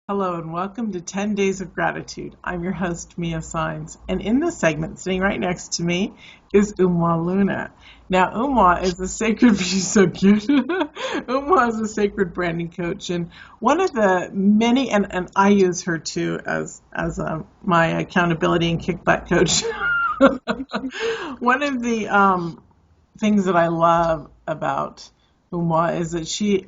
Hello and welcome to 10 Days of Gratitude. I'm your host, Mia Saenz, and in this segment, sitting right next to me is Umoh Luna. Now, Umoh is a sacred, she's so cute. Umoh is a sacred branding coach, and one of the many, and I use her too as my accountability and kickback coach. One of the things that I love about Umoh is that she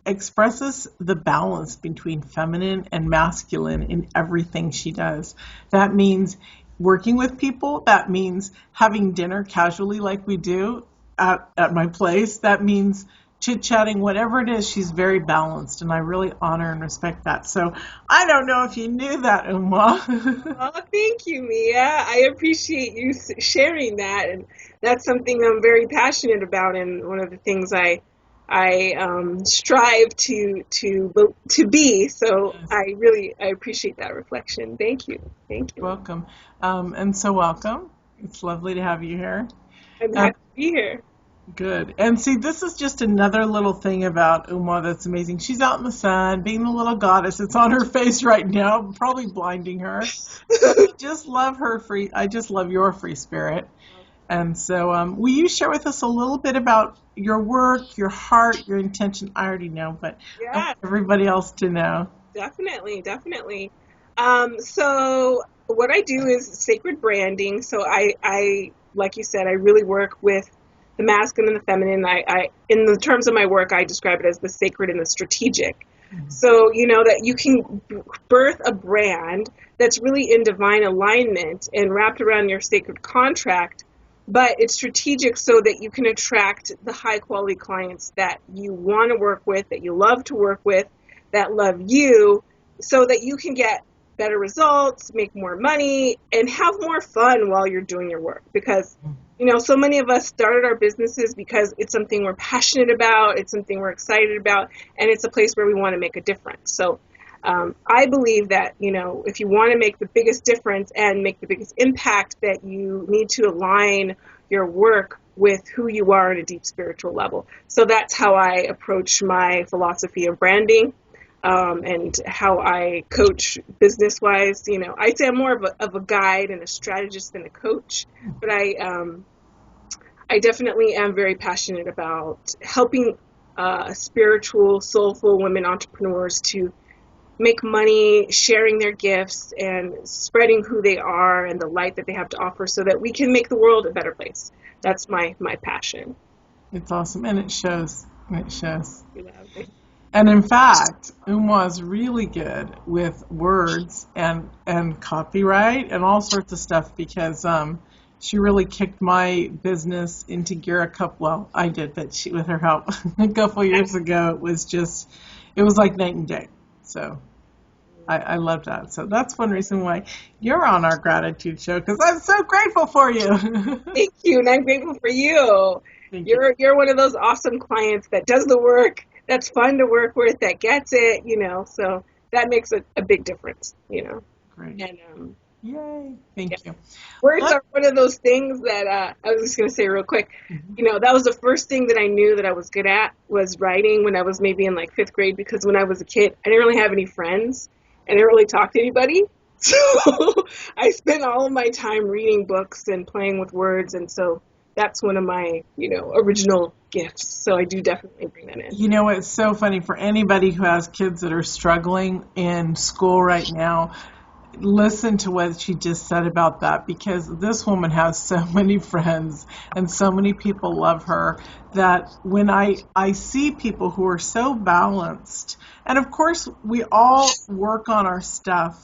expresses the balance between feminine and masculine in everything she does. That means working with people. That means having dinner casually like we do at my place. That means chit-chatting, whatever it is. She's very balanced, and I really honor and respect that. So I don't know if you knew that, Umoh. Oh, thank you, Mia. I appreciate you sharing that, and that's something I'm very passionate about, and one of the things I strive to be. So Yes. I appreciate that reflection. Thank you. Welcome. And so welcome. It's lovely to have you here. I'm Um, happy to be here. Good. And see, this is just another little thing about Umoh that's amazing. She's out in the sun, being the little goddess. It's on her face right now, probably blinding her. But I just love her free. I just love your free spirit. And so, will you share with us a little bit about your work, your heart, your intention? I already know, but I want Yeah, everybody else to know. definitely. So what I do is sacred branding. So like you said, I really work with the masculine and the feminine. In the terms of my work, I describe it as the sacred and the strategic. So, that you can birth a brand that's really in divine alignment and wrapped around your sacred contract, but it's strategic so that you can attract the high quality clients that you want to work with, that you love to work with, that love you, so that you can get better results, make more money, and have more fun while you're doing your work. Because, so many of us started our businesses because it's something we're passionate about, it's something we're excited about, and it's a place where we want to make a difference. So I believe that, if you want to make the biggest difference and make the biggest impact, that you need to align your work with who you are at a deep spiritual level. So that's how I approach my philosophy of branding, and how I coach business-wise. I say I'm more of a guide and a strategist than a coach, but I definitely am very passionate about helping spiritual, soulful women entrepreneurs to make money, sharing their gifts, and spreading who they are and the light that they have to offer, so that we can make the world a better place. That's my passion. It's awesome, and it shows. It shows. Yeah. And in fact, Umoh is really good with words and copyright and all sorts of stuff because she really kicked my business into gear well, I did, but she, with her help, a couple years ago, it was like night and day. So I love that. So that's one reason why you're on our gratitude show, because I'm so grateful for you. Thank you, and I'm grateful for you. Thank you. You're one of those awesome clients that does the work, that's fun to work with, that gets it, so that makes a big difference. Great. And Yay. Thank yeah. you. Words are one of those things that I was just going to say real quick. That was the first thing that I knew that I was good at, was writing, when I was maybe in like fifth grade, because when I was a kid, I didn't really have any friends. I didn't really talk to anybody. So I spent all of my time reading books and playing with words. And so that's one of my, original gifts. So I do definitely bring that in. It's so funny for anybody who has kids that are struggling in school right now. Listen to what she just said about that, because this woman has so many friends and so many people love her, that when I see people who are so balanced, and of course we all work on our stuff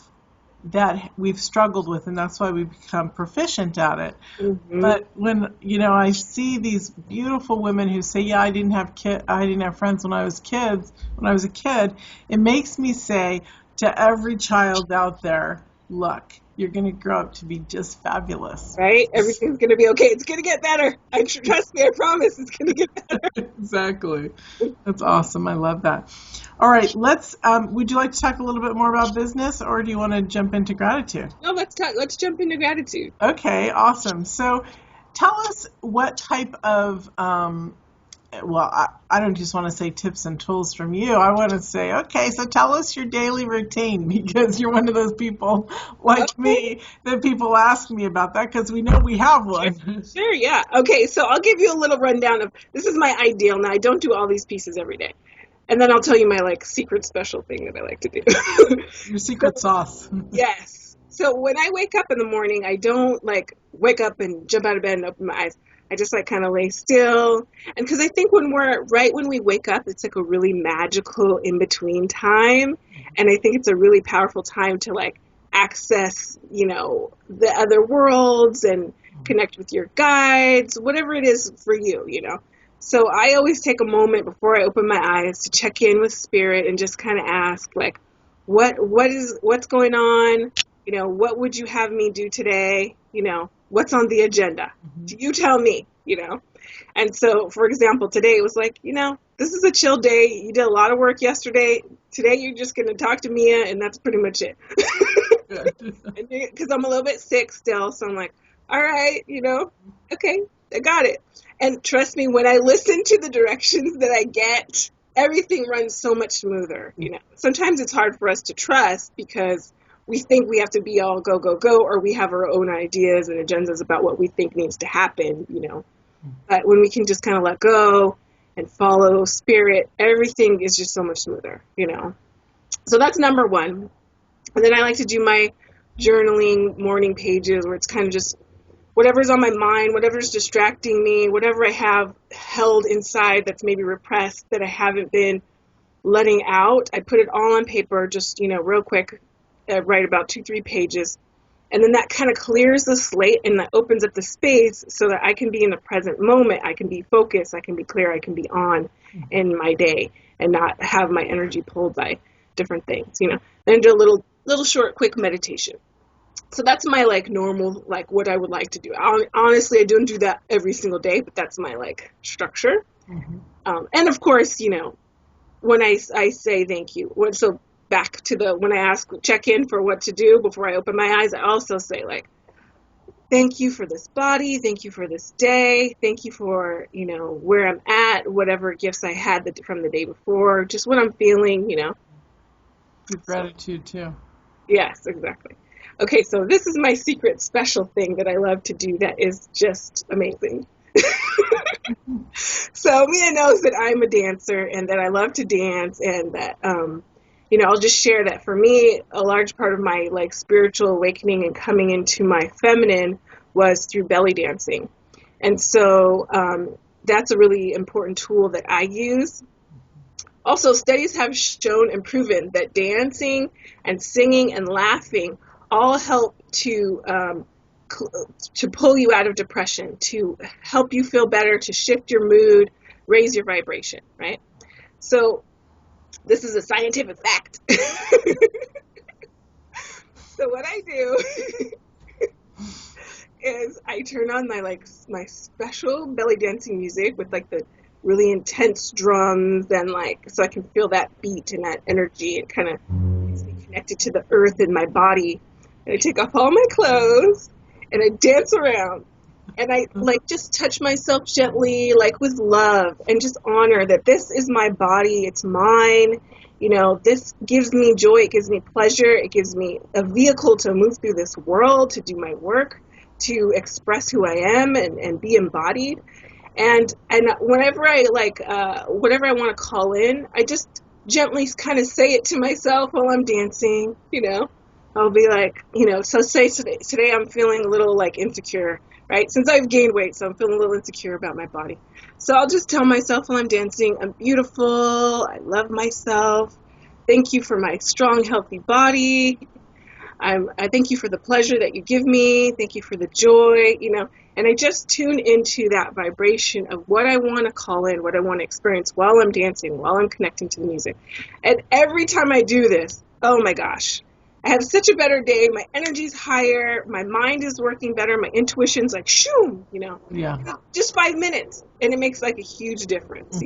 that we've struggled with, and that's why we become proficient at it. Mm-hmm. But when I see these beautiful women who say, "Yeah, I didn't have friends when I was a kid," it makes me say to every child out there, look, you're going to grow up to be just fabulous. Right? Everything's going to be okay. It's going to get better. Trust me, I promise it's going to get better. Exactly. That's awesome. I love that. All right, would you like to talk a little bit more about business, or do you want to jump into gratitude? No, let's jump into gratitude. Okay, awesome. So tell us what type of well, I don't just want to say tips and tools from you. I want to say, okay, so tell us your daily routine, because you're one of those people like Okay. me that people ask me about that, because we know we have one. Sure, yeah. Okay, so I'll give you a little rundown of this is my ideal. Now, I don't do all these pieces every day. And then I'll tell you my like secret special thing that I like to do. Your secret sauce. Yes. So when I wake up in the morning, I don't like wake up and jump out of bed and open my eyes. I just like kind of lay still. And because I think when we wake up, it's like a really magical in between time. And I think it's a really powerful time to like access, the other worlds and connect with your guides, whatever it is for you. So I always take a moment before I open my eyes to check in with spirit and just kind of ask like, what's going on? What would you have me do today? What's on the agenda? Do you tell me? And so, for example, today it was like, this is a chill day. You did a lot of work yesterday. Today you're just going to talk to Mia, and that's pretty much it. Because I'm a little bit sick still, so I'm like, all right, okay, I got it. And trust me, when I listen to the directions that I get, everything runs so much smoother. Sometimes it's hard for us to trust because we think we have to be all go, go, go, or we have our own ideas and agendas about what we think needs to happen, But when we can just kind of let go and follow spirit, everything is just so much smoother, So that's number one. And then I like to do my journaling morning pages where it's kind of just whatever's on my mind, whatever's distracting me, whatever I have held inside that's maybe repressed that I haven't been letting out. I put it all on paper, just, real quick, write about 2-3 pages. And then that kind of clears the slate and that opens up the space so that I can be in the present moment. I can be focused. I can be clear. I can be on in my day and not have my energy pulled by different things, Then do a little short, quick meditation. So that's my like normal, like what I would like to do. Honestly, I don't do that every single day, but that's my like structure. And of course, when I say thank you, so back to when I check in for what to do before I open my eyes, I also say like, thank you for this body. Thank you for this day. Thank you for, where I'm at, whatever gifts I had from the day before, just what I'm feeling, With gratitude too. Yes, exactly. Okay, so this is my secret special thing that I love to do that is just amazing. So Mia knows that I'm a dancer and that I love to dance and that, I'll just share that for me, a large part of my like spiritual awakening and coming into my feminine was through belly dancing. And so that's a really important tool that I use. Also, studies have shown and proven that dancing and singing and laughing all help to pull you out of depression, to help you feel better, to shift your mood, raise your vibration, right? So this is a scientific fact. So what I do is I turn on my special belly dancing music with like the really intense drums and like so I can feel that beat and that energy and kind of gets me connected to the earth in my body. And I take off all my clothes and I dance around and I like just touch myself gently, like with love, and just honor that this is my body, it's mine. This gives me joy, it gives me pleasure, it gives me a vehicle to move through this world, to do my work, to express who I am and be embodied. And whenever I whatever I want to call in, I just gently kind of say it to myself while I'm dancing, I'll be like, so say today I'm feeling a little like insecure, right? Since I've gained weight, so I'm feeling a little insecure about my body. So I'll just tell myself while I'm dancing, I'm beautiful, I love myself, thank you for my strong, healthy body, I thank you for the pleasure that you give me, thank you for the joy, and I just tune into that vibration of what I want to call in, what I want to experience while I'm dancing, while I'm connecting to the music. And every time I do this, oh my gosh, I have such a better day. My energy's higher. My mind is working better. My intuition's like, shoo, Yeah. just 5 minutes. And it makes like a huge difference,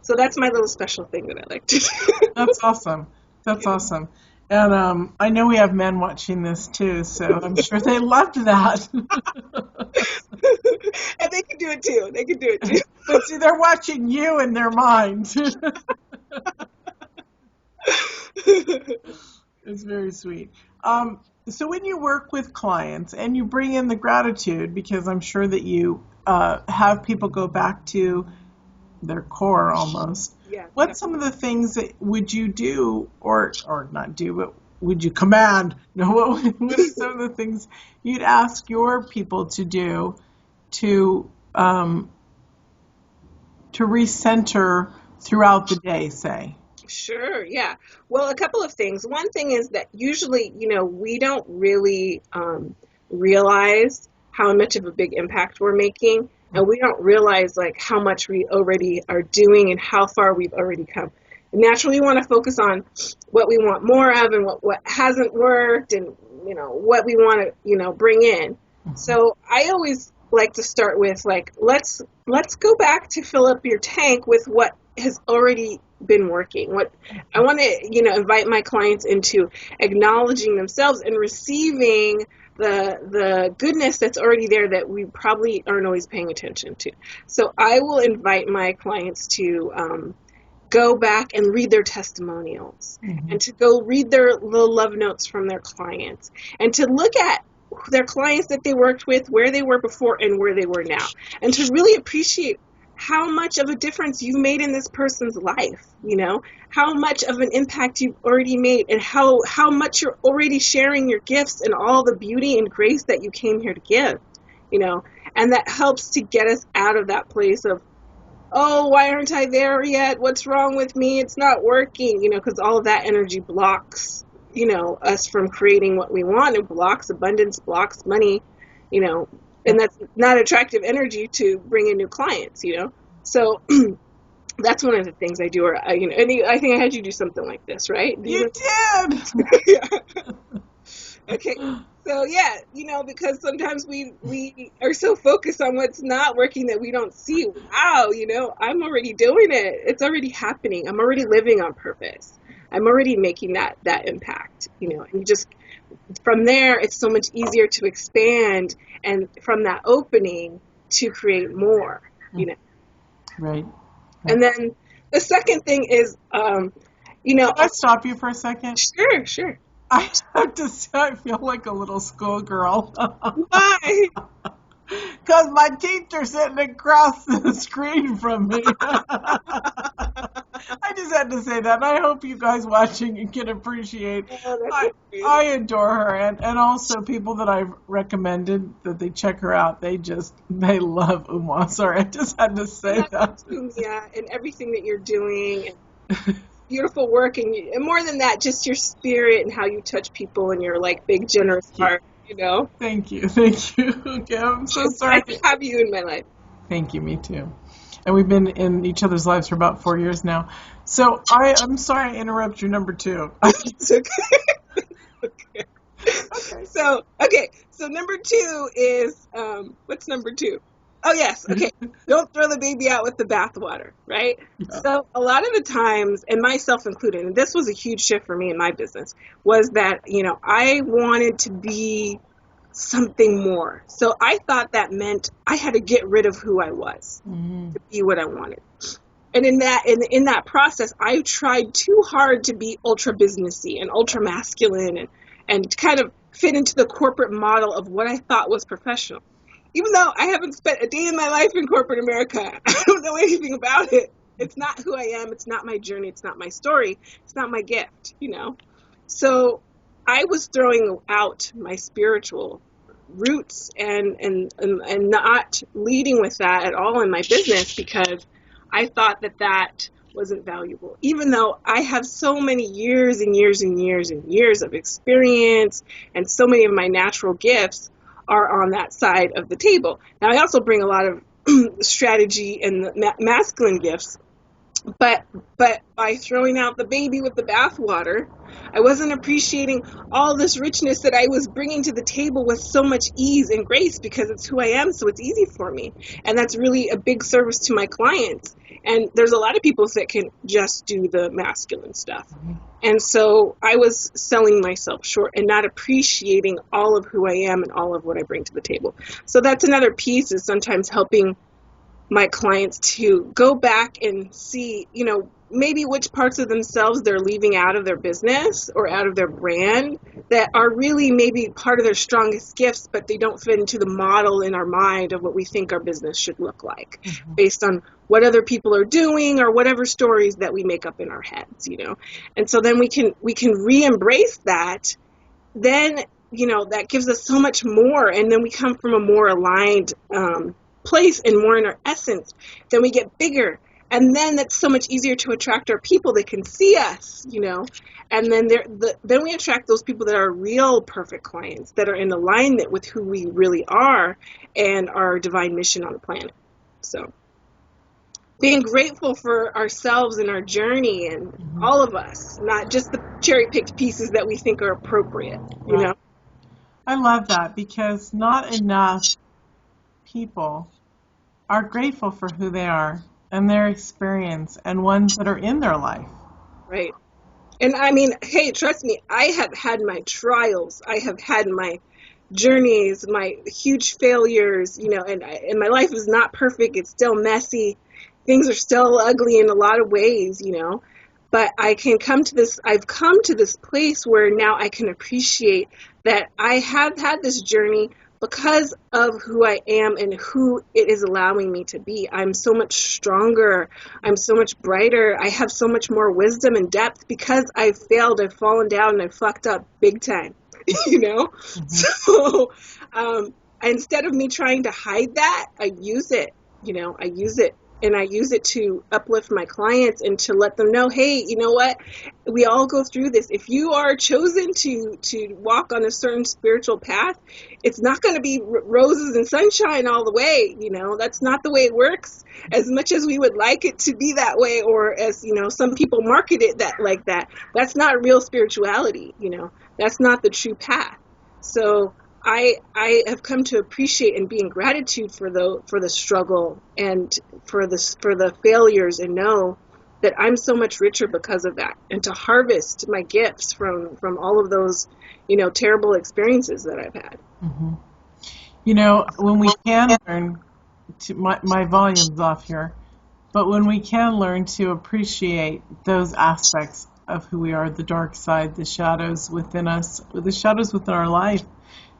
So that's my little special thing that I like to do. That's awesome. That's awesome. And I know we have men watching this too, so I'm sure they loved that. And they can do it too. They can do it too. But see, they're watching you in their mind. It's very sweet. So when you work with clients and you bring in the gratitude, because I'm sure that you have people go back to their core almost. Yeah. What's some of the things that would you do, or not do, but would you command? No, what are some of the things you'd ask your people to do to recenter throughout the day, say? Sure, yeah. Well, a couple of things. One thing is that usually, we don't really realize how much of a big impact we're making, and we don't realize like how much we already are doing and how far we've already come. Naturally, we want to focus on what we want more of and what hasn't worked and, what we want to, bring in. So I always like to start with like, let's go back to fill up your tank with what has already been working. What I want to, invite my clients into acknowledging themselves and receiving the goodness that's already there that we probably aren't always paying attention to. So I will invite my clients to go back and read their testimonials, and to go read the love notes from their clients, and to look at their clients that they worked with, where they were before and where they were now, and to really appreciate how much of a difference you've made in this person's life, how much of an impact you've already made, and how much you're already sharing your gifts and all the beauty and grace that you came here to give, and that helps to get us out of that place of, oh, why aren't I there yet? What's wrong with me? It's not working, because all of that energy blocks, us from creating what we want. It blocks abundance, blocks money, and that's not attractive energy to bring in new clients, So that's one of the things I do. Or, and I think I had you do something like this, right? You did! Yeah. Okay. So, yeah, because sometimes we are so focused on what's not working that we don't see, wow, I'm already doing it. It's already happening. I'm already living on purpose. I'm already making that impact, and just from there, it's so much easier to expand, and from that opening to create more, Right. And then the second thing is, Can I stop you for a second? Sure. I have to say, I feel like a little schoolgirl. Why? Because my teeth are sitting across the screen from me. I just had to say that. And I hope you guys watching can appreciate. I adore her. And also people that I've recommended that they check her out. They love Umoh. Sorry, I just had to say that. Yeah, and everything that you're doing. And beautiful work. And more than that, just your spirit and how you touch people and your like big, generous heart. Thank you. Okay, I'm so sorry to have you in my life. Thank you, me too. And we've been in each other's lives for about 4 years now. So I'm sorry I interrupt your number 2. It's okay. Okay. So number 2 is, what's number 2? Oh, yes. Okay. Don't throw the baby out with the bathwater, right? Yeah. So a lot of the times, and myself included, and this was a huge shift for me in my business, was that, I wanted to be something more. So I thought that meant I had to get rid of who I was to be what I wanted. And in that process, I tried too hard to be ultra businessy and ultra masculine and kind of fit into the corporate model of what I thought was professional. Even though I haven't spent a day in my life in corporate America, I don't know anything about it. It's not who I am. It's not my journey. It's not my story. It's not my gift, So I was throwing out my spiritual roots and not leading with that at all in my business because I thought that wasn't valuable. Even though I have so many years and years and years and years of experience and so many of my natural gifts are on that side of the table. Now, I also bring a lot of strategy and masculine gifts, but by throwing out the baby with the bathwater, I wasn't appreciating all this richness that I was bringing to the table with so much ease and grace because it's who I am, so it's easy for me. And that's really a big service to my clients. And there's a lot of people that can just do the masculine stuff. And so I was selling myself short and not appreciating all of who I am and all of what I bring to the table. So that's another piece, is sometimes helping my clients to go back and see, maybe which parts of themselves they're leaving out of their business or out of their brand that are really maybe part of their strongest gifts, but they don't fit into the model in our mind of what we think our business should look like, based on what other people are doing or whatever stories that we make up in our heads, And so then we can re-embrace that. Then, that gives us so much more. And then we come from a more aligned place and more in our essence. Then we get bigger. And then that's so much easier to attract our people that can see us, and then then we attract those people that are real perfect clients, that are in alignment with who we really are and our divine mission on the planet. So being grateful for ourselves and our journey and all of us, not just the cherry-picked pieces that we think are appropriate, I love that, because not enough people are grateful for who they are and their experience and ones that are in their life. Right. And I mean, hey, trust me, I have had my trials. I have had my journeys, my huge failures, and my life is not perfect. It's still messy. Things are still ugly in a lot of ways, but I've come to this place where now I can appreciate that I have had this journey because of who I am and who it is allowing me to be. I'm so much stronger. I'm so much brighter. I have so much more wisdom and depth because I've failed, I've fallen down, and I've fucked up big time, So instead of me trying to hide that, I use it, and I use it to uplift my clients and to let them know, hey, you know what? We all go through this. If you are chosen to walk on a certain spiritual path, it's not going to be roses and sunshine all the way. That's not the way it works. As much as we would like it to be that way, or as, some people market it like that, that's not real spirituality. That's not the true path. So I have come to appreciate and be in gratitude for the struggle and for the failures, and know that I'm so much richer because of that, and to harvest my gifts from all of those, terrible experiences that I've had. When we can learn to, my volume's off here, but when we can learn to appreciate those aspects of who we are, the dark side, the shadows within us, the shadows within our life,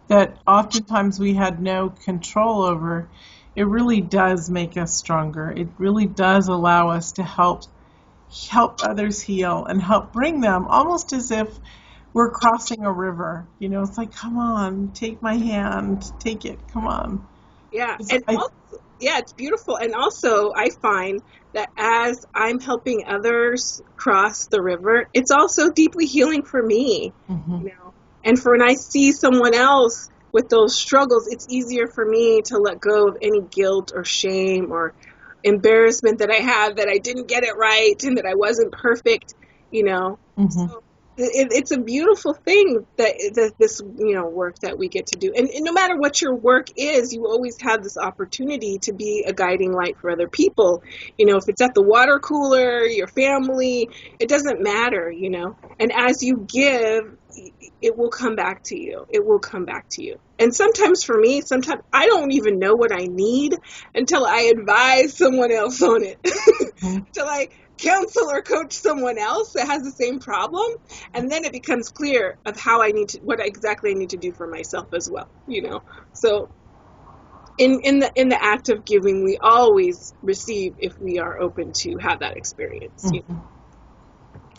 that oftentimes we had no control over, it really does make us stronger. It really does allow us to help others heal and help bring them, almost as if we're crossing a river. It's like, come on, take my hand, take it, come on. Yeah, it's beautiful. And also I find that as I'm helping others cross the river, it's also deeply healing for me, And for when I see someone else with those struggles, it's easier for me to let go of any guilt or shame or embarrassment that I have, that I didn't get it right and that I wasn't perfect, So it's a beautiful thing that this, work that we get to do. And no matter what your work is, you always have this opportunity to be a guiding light for other people. If it's at the water cooler, your family, it doesn't matter, And as you give, it will come back to you. It will come back to you. And sometimes for me, I don't even know what I need until I advise someone else on it. Until I counsel or coach someone else that has the same problem, and then it becomes clear of what exactly I need to do for myself as well. So in the act of giving, we always receive if we are open to have that experience.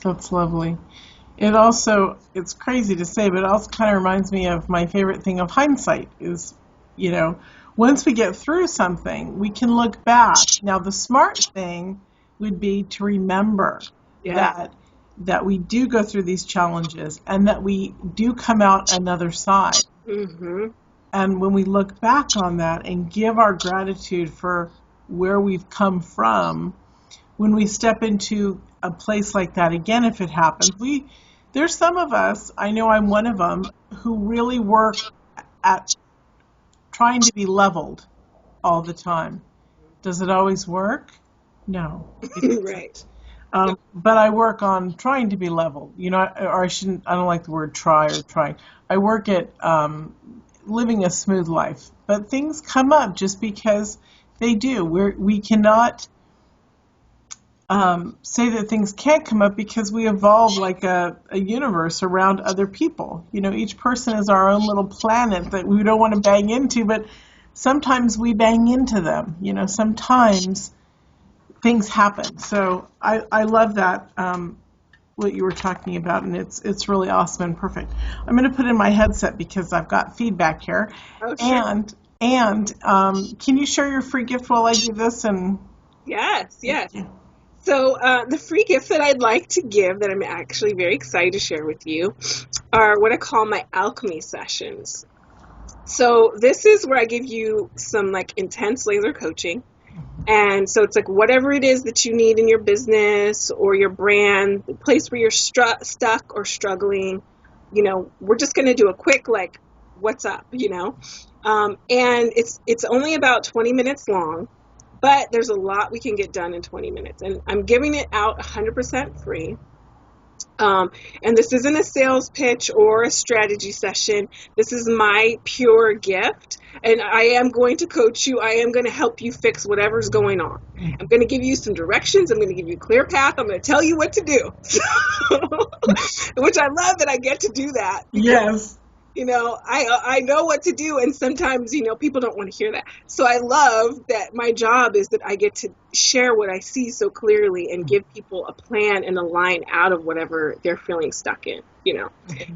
That's lovely. It's crazy to say, but it also kind of reminds me of my favorite thing of hindsight is, once we get through something, we can look back. Now, the smart thing would be to remember that we do go through these challenges and that we do come out another side. And when we look back on that and give our gratitude for where we've come from, when we step into a place like that again, if it happens, there's some of us, I know I'm one of them, who really work at trying to be leveled all the time. Does it always work? No, it Right. isn't. But I work on trying to be level. Or I shouldn't. I don't like the word try or trying. I work at living a smooth life. But things come up just because they do. We cannot say that things can't come up because we evolve like a universe around other people. Each person is our own little planet that we don't want to bang into, but sometimes we bang into them. Sometimes things happen. So I love that, what you were talking about, and it's really awesome and perfect. I'm going to put in my headset because I've got feedback here. Oh, sure. And can you share your free gift while I do this? And Yes, yes. yeah. So the free gift that I'd like to give, that I'm actually very excited to share with you, are what I call my alchemy sessions. So this is where I give you some like intense laser coaching. And so it's like whatever it is that you need in your business or your brand, the place where you're stuck or struggling, we're just going to do a quick like, what's up, and it's only about 20 minutes long, but there's a lot we can get done in 20 minutes. And I'm giving it out 100% free. And this isn't a sales pitch or a strategy session. This is my pure gift. And I am going to coach you. I am going to help you fix whatever's going on. I'm going to give you some directions. I'm going to give you a clear path. I'm going to tell you what to do. Which I love that I get to do that. Yes. I know what to do, and sometimes, people don't want to hear that. So I love that my job is that I get to share what I see so clearly and give people a plan and a line out of whatever they're feeling stuck in,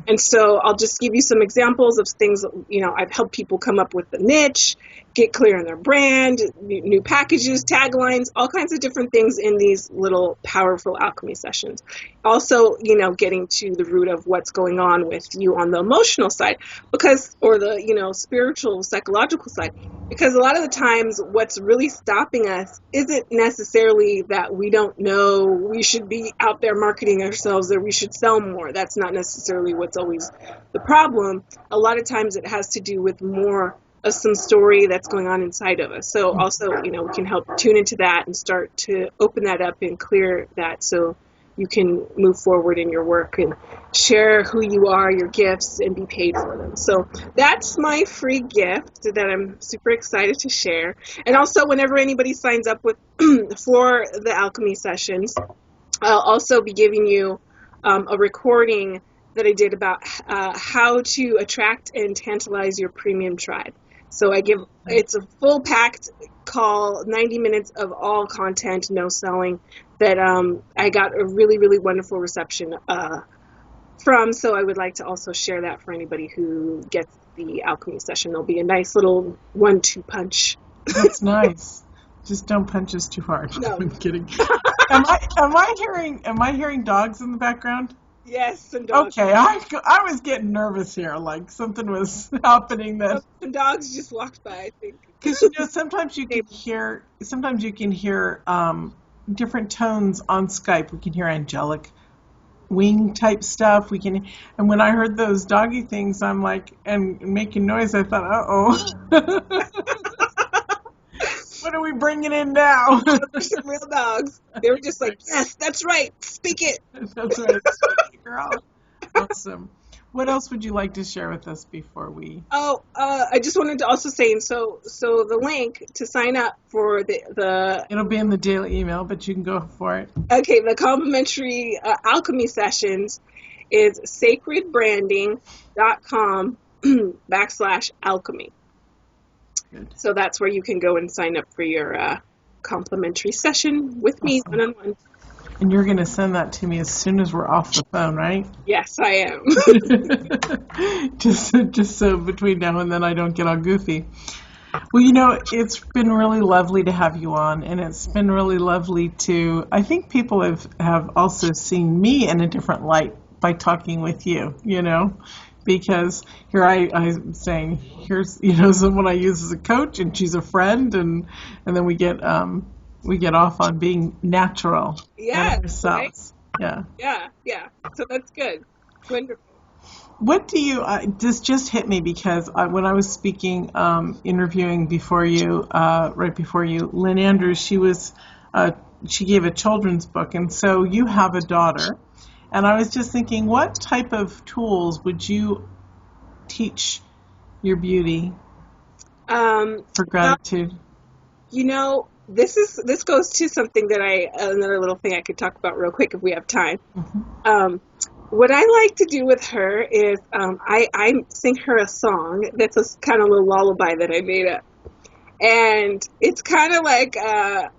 And so I'll just give you some examples of things that, I've helped people come up with the niche, get clear on their brand, new packages, taglines, all kinds of different things in these little powerful alchemy sessions. Also, getting to the root of what's going on with you on the emotional side, or the, spiritual, psychological side, because a lot of the times what's really stopping us isn't necessarily that we don't know we should be out there marketing ourselves or we should sell more. That's not necessarily what's always the problem. A lot of times it has to do with more of some story that's going on inside of us. So also, we can help tune into that and start to open that up and clear that so you can move forward in your work and share who you are, your gifts, and be paid for them. So that's my free gift that I'm super excited to share. And also, whenever anybody signs up with for the alchemy sessions, I'll also be giving you a recording that I did about how to attract and tantalize your premium tribe. So it's a full packed call, 90 minutes of all content, no selling, that I got a really, really wonderful reception from. So I would like to also share that for anybody who gets the alchemy session. There'll be a nice little 1-2 punch. That's nice. Just don't punch us too hard. No. I'm kidding. Am I hearing dogs in the background? Yes, some dogs. Okay, I was getting nervous here, like something was happening. That some dogs just walked by, I think. Because sometimes you can hear different tones on Skype. We can hear angelic wing type stuff. And when I heard those doggy things, I'm like, and making noise, I thought, uh-oh. What are we bringing in now? Some real dogs. They were just like, yes, that's right. Speak it. That's right. Girl. Awesome. What else would you like to share with us before we? I just wanted to also say, so the link to sign up for the It'll be in the daily email, but you can go for it. Okay, the complimentary alchemy sessions is sacredbranding.com/alchemy. Good. So that's where you can go and sign up for your complimentary session with me one-on-one. And you're going to send that to me as soon as we're off the phone, right? Yes, I am. just so between now and then I don't get all goofy. Well, it's been really lovely to have you on, and it's been really lovely to, I think people have also seen me in a different light by talking with you, because here I'm saying, here's, someone I use as a coach, and she's a friend, and then we get off on being natural. Yeah. Ourselves. Right? Yeah. So that's good. Wonderful. What do you, this just hit me because when I was speaking, interviewing before you, right before you, Lynn Andrews, she was uh, she gave a children's book, and so you have a daughter. And I was just thinking, what type of tools would you teach your beauty for gratitude? This goes to something that another little thing I could talk about real quick if we have time. Mm-hmm. What I like to do with her is I sing her a song that's a kind of little lullaby that I made up. And it's kind of like a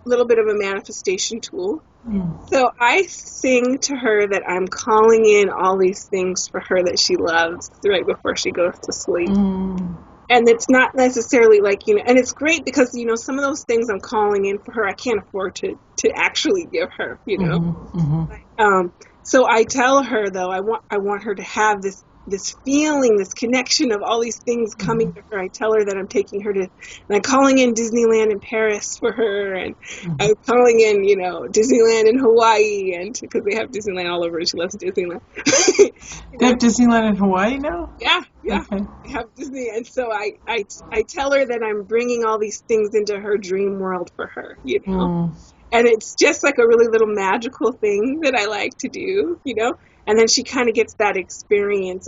little bit of a manifestation tool. Mm. So I sing to her that I'm calling in all these things for her that she loves right before she goes to sleep. Mm. And it's not necessarily like, and it's great because, some of those things I'm calling in for her, I can't afford to actually give her, Mm-hmm. Mm-hmm. So I tell her, though, I want her to have this feeling, this connection of all these things coming to her. I tell her that I'm taking her and I'm calling in Disneyland in Paris for her, and I'm calling in, Disneyland in Hawaii, and because they have Disneyland all over, and she loves Disneyland. They have Disneyland in Hawaii now? Yeah. Okay. They have Disney, and so I tell her that I'm bringing all these things into her dream world for her, And it's just like a really little magical thing that I like to do, And then she kind of gets that experience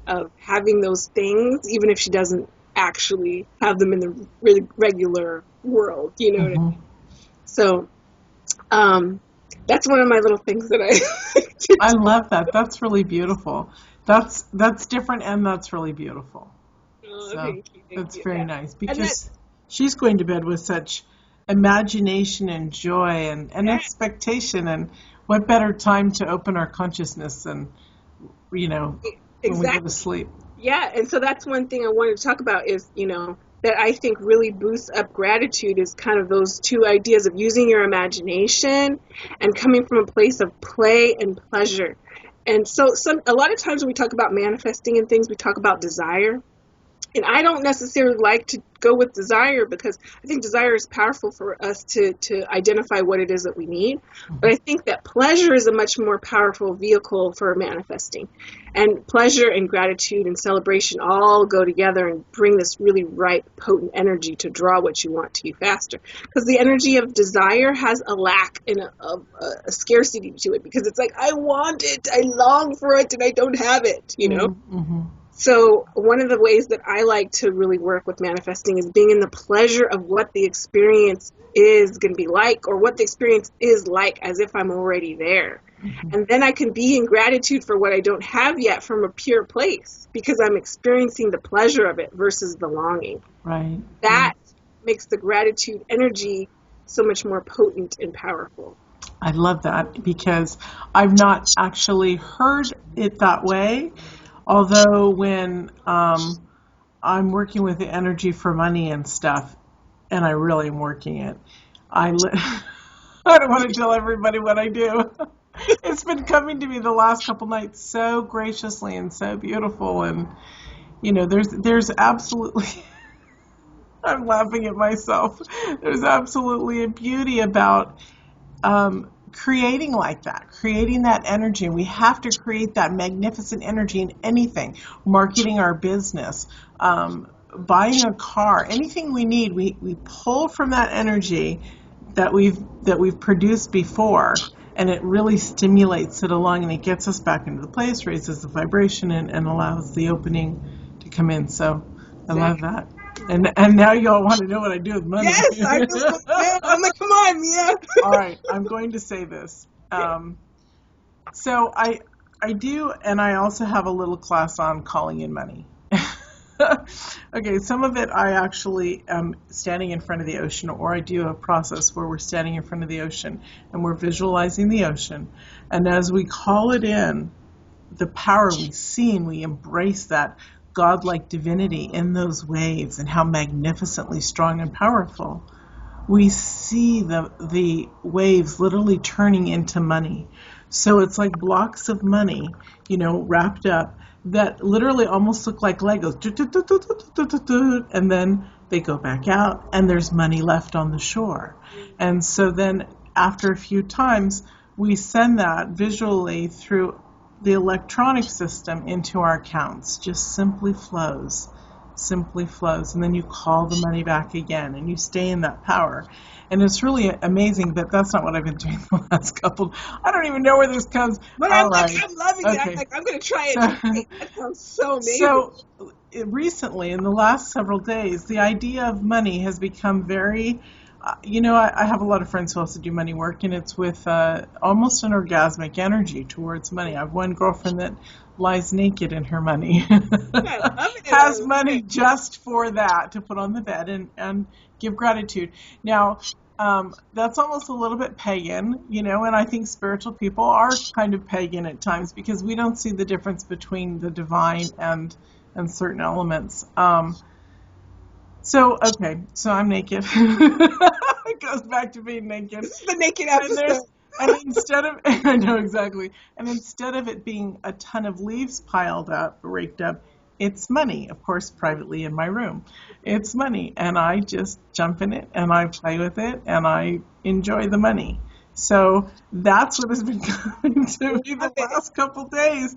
of having those things, even if she doesn't actually have them in the really regular world, what I mean? So that's one of my little things that I like to do. I love that. That's really beautiful. That's different, and that's really beautiful. Oh, so thank you. That's very nice, because she's going to bed with such imagination and joy and expectation, and what better time to open our consciousness than when we go to sleep. Yeah, and so that's one thing I wanted to talk about is that I think really boosts up gratitude is kind of those two ideas of using your imagination and coming from a place of play and pleasure. And so a lot of times when we talk about manifesting and things, we talk about desire. And I don't necessarily like to go with desire because I think desire is powerful for us to identify what it is that we need. But I think that pleasure is a much more powerful vehicle for manifesting. And pleasure and gratitude and celebration all go together and bring this really ripe, potent energy to draw what you want to you faster. Because the energy of desire has a lack and a scarcity to it, because it's like, I want it, I long for it, and I don't have it, Mm-hmm. So one of the ways that I like to really work with manifesting is being in the pleasure of what the experience is going to be like, or what the experience is like as if I'm already there. Mm-hmm. And then I can be in gratitude for what I don't have yet from a pure place, because I'm experiencing the pleasure of it versus the longing. Right. That makes the gratitude energy so much more potent and powerful. I love that, because I've not actually heard it that way. Although when I'm working with the energy for money and stuff, and I really am working it, I don't want to tell everybody what I do. It's been coming to me the last couple nights so graciously and so beautiful, and there's absolutely I'm laughing at myself. There's absolutely a beauty about creating like that, creating that energy. And we have to create that magnificent energy in anything, marketing our business, buying a car, anything we need, we pull from that energy that we've produced before, and it really stimulates it along, and it gets us back into the place, raises the vibration, and allows the opening to come in. So I love that. And now y'all want to know what I do with money. Yes, I do. I'm like, come on, Mia. All right, I'm going to say this. So I do, and I also have a little class on calling in money. Okay, some of it I actually am standing in front of the ocean, or I do a process where we're standing in front of the ocean and we're visualizing the ocean. And as we call it in, the power we see, and we embrace that godlike divinity in those waves and how magnificently strong and powerful. We see the waves literally turning into money. So it's like blocks of money, wrapped up, that literally almost look like Legos. And then they go back out, and there's money left on the shore. And so then after a few times, we send that visually through the electronic system into our accounts. Just simply flows. simply flows, and then you call the money back again, and you stay in that power. And it's really amazing, but that's not what I've been doing the last couple. I don't even know where this comes. But All I'm right. like, I'm loving it. I'm Okay. like, I'm going to try it. So, That sounds so amazing. so recently, in the last several days, the idea of money has become very, I have a lot of friends who also do money work, and it's with almost an orgasmic energy towards money. I have one girlfriend that lies naked in her money, I love it. has money just for that, to put on the bed and give gratitude. Now, that's almost a little bit pagan, and I think spiritual people are kind of pagan at times because we don't see the difference between the divine and certain elements. So I'm naked. It goes back to being naked. This is the naked episode. And instead of, I know exactly, and instead of it being a ton of leaves piled up, raked up, it's money, of course, privately in my room. It's money, and I just jump in it, and I play with it, and I enjoy the money. So that's what has been coming to me the last couple days.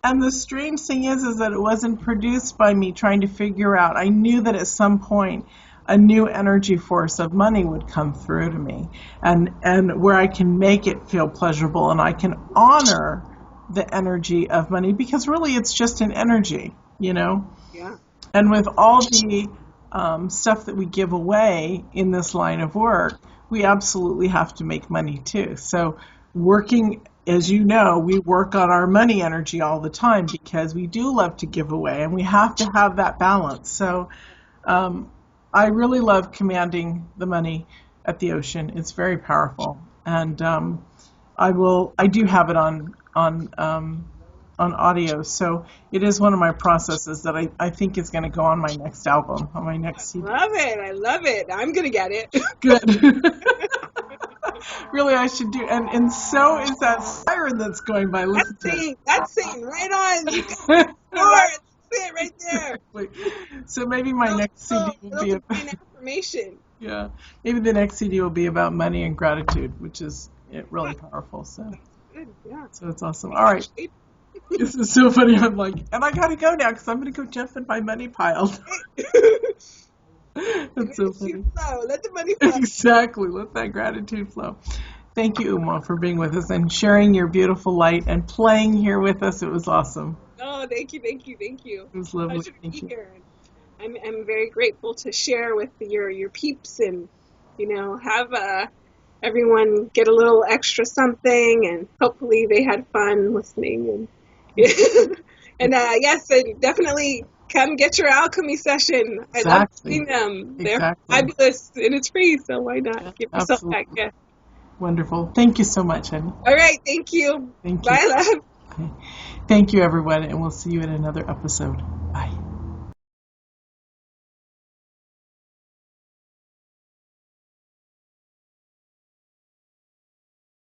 And the strange thing is that it wasn't produced by me trying to figure out. I knew that at some point a new energy force of money would come through to me, and where I can make it feel pleasurable, and I can honor the energy of money, because really it's just an energy, Yeah. And with all the stuff that we give away in this line of work, we absolutely have to make money too. So working, as you know, we work on our money energy all the time because we do love to give away, and we have to have that balance. So I really love commanding the money at the ocean. It's very powerful, and I do have it on audio. So it is one of my processes that I think is going to go on my next album, on my next CD. I love it. I'm going to get it. Good. Really, I should do. And so is that siren that's going by. Listen to it. That's singing right on. You got it. See it right there. So maybe my next CD will be about information. Yeah, maybe the next CD will be about money and gratitude, which is really powerful. So, Good, yeah. So it's awesome. All right, this is so funny. I'm like, and I gotta go now because I'm gonna go jump in my money pile. That's so funny. Let the money flow. Exactly. Let that gratitude flow. Thank you, Umoh, for being with us and sharing your beautiful light and playing here with us. It was awesome. Oh, thank you. It was lovely. Pleasure to be here. I'm very grateful to share with your peeps and have everyone get a little extra something, and hopefully they had fun listening. And and yes, and definitely come get your alchemy session. I love seeing them. They're fabulous, and it's free, so why not give yourself that gift? Wonderful. Thank you so much, honey. All right, thank you. Thank you. Bye, love. Okay. Thank you, everyone, and we'll see you in another episode. Bye.